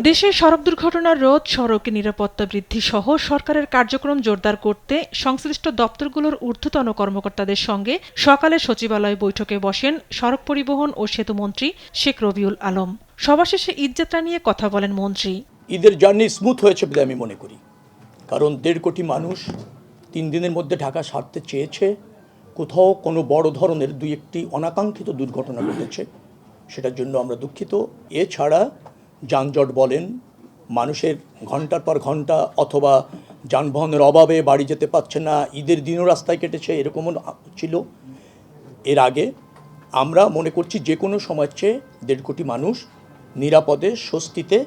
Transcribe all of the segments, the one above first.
দেশে সড়ক দুর্ঘটনার রোধ, সড়ক নিরাপত্তা বৃদ্ধি সহ সরকারের কার্যক্রম জোরদার করতে সংশ্লিষ্ট দপ্তরগুলোর ঊর্ধ্বতন কর্মকর্তাদের সঙ্গে সকালে সচিবালয় বৈঠকে বসেন সড়ক পরিবহন ও সেতুমন্ত্রী শেখ রবিউল আলম। সভা শেষে ঈদযাত্রা নিয়ে কথা বলেন মন্ত্রী। ঈদের জার্নি স্মুথ হয়েছে বলে আমি মনে করি, কারণ 1.5 কোটি মানুষ 3 দিনের মধ্যে ঢাকা ছাড়তে চেয়েছে। কোথাও কোনো বড় ধরনের 2-1টি অনাকাঙ্ক্ষিত দুর্ঘটনা ঘটেছে, সেটার জন্য আমরা দুঃখিত। এছাড়া যানজট বলেন, মানুষের ঘন্টার পর ঘন্টা অথবা যানবাহনের অভাবে বাড়ি যেতে পারছে না, ঈদের দিনও রাস্তায় কেটেছে, এরকমও ছিল এর আগে। আমরা মনে করছি যে কোনো সময়ের চেয়ে 1.5 কোটি মানুষ নিরাপদে স্বস্তিতে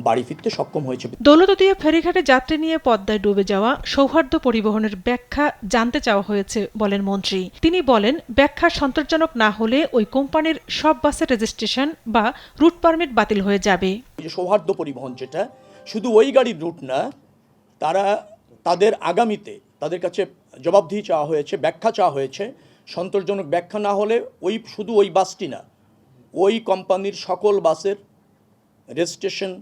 বাড়ি ফিরতে সক্ষম হয়েছে। দৌলতদিয়া ফেরিঘাটে যাত্রী নিয়ে পদ্মায় ডুবে যাওয়া সৌহার্দ্য পরিবহনের ব্যাখ্যা জানতে চাওয়া হয়েছে বলেন মন্ত্রী। তিনি বলেন, ব্যাখ্যা সন্তোষজনক না হলে ওই কোম্পানির সব বাসের রেজিস্ট্রেশন বা রুট পারমিট বাতিল হয়ে যাবে। সৌহার্দ্য পরিবহন যেটা শুধু ওই গাড়ির রুট না, তাদের আগামীতে তাদের কাছে জবাবদিহি চাওয়া হয়েছে, ব্যাখ্যা চাওয়া হয়েছে। সন্তোষজনক ব্যাখ্যা না হলে শুধু ওই বাসটি না, ওই কোম্পানির সকল বাসের রেজিস্ট্রেশন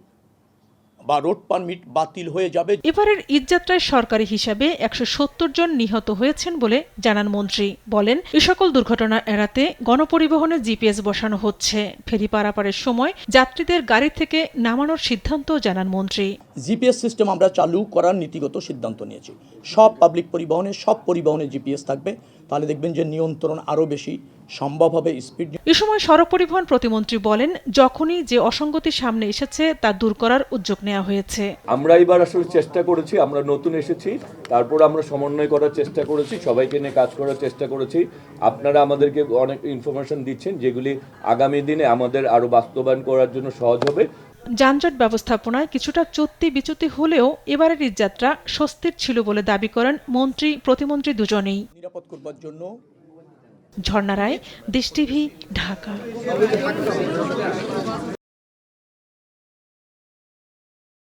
বা রোড পারমিট বাতিল হয়ে যাবে। এবারের ঈদযাত্রায় সরকারি হিসাবে 170 জন নিহত হয়েছেন বলে জানান মন্ত্রী। বলেন, এ সকল দুর্ঘটনা এড়াতে গণপরিবহনে জিপিএস বসানো হচ্ছে। ফেরি পারাপারের সময় যাত্রীদের গাড়ি থেকে নামানোর সিদ্ধান্ত জানান মন্ত্রী। জিপিএস সিস্টেম আমরা চালু করার নীতিগত সিদ্ধান্ত নিয়েছি। সব পাবলিক পরিবহনে, সব পরিবহনে জিপিএস থাকবে, তাহলে দেখবেন যে নিয়ন্ত্রণ আরও বেশি সম্ভব হবে। স্পিড। এ সময় সড়ক পরিবহন প্রতিমন্ত্রী বলেন, যখনই যে অসঙ্গতি সামনে এসেছে তা দূর করার উদ্যোগ নেওয়া হয়েছে। আমরা এবার আসলে চেষ্টা করেছি, আমরা নতুন এসেছি, তারপর আমরা সমন্বয় করার চেষ্টা করেছি, সবাইকে নিয়ে কাজ করার চেষ্টা করেছি। আপনারা আমাদেরকে অনেক ইনফরমেশন দিচ্ছেন, যেগুলি আগামী দিনে আমাদের আরো বাস্তবায়ন করার জন্য সহজ হবে। যানজট ব্যবস্থাপনায় কিছুটা চুক্তি বিচ্যুতি হলেও এবারের ঈদযাত্রা স্বস্তির ছিল বলে দাবি করেন মন্ত্রী প্রতিমন্ত্রী দুজনেই। নিরাপদ করবার জন্য। ঝর্ণা রায়, দেশ টিভি, ঢাকা।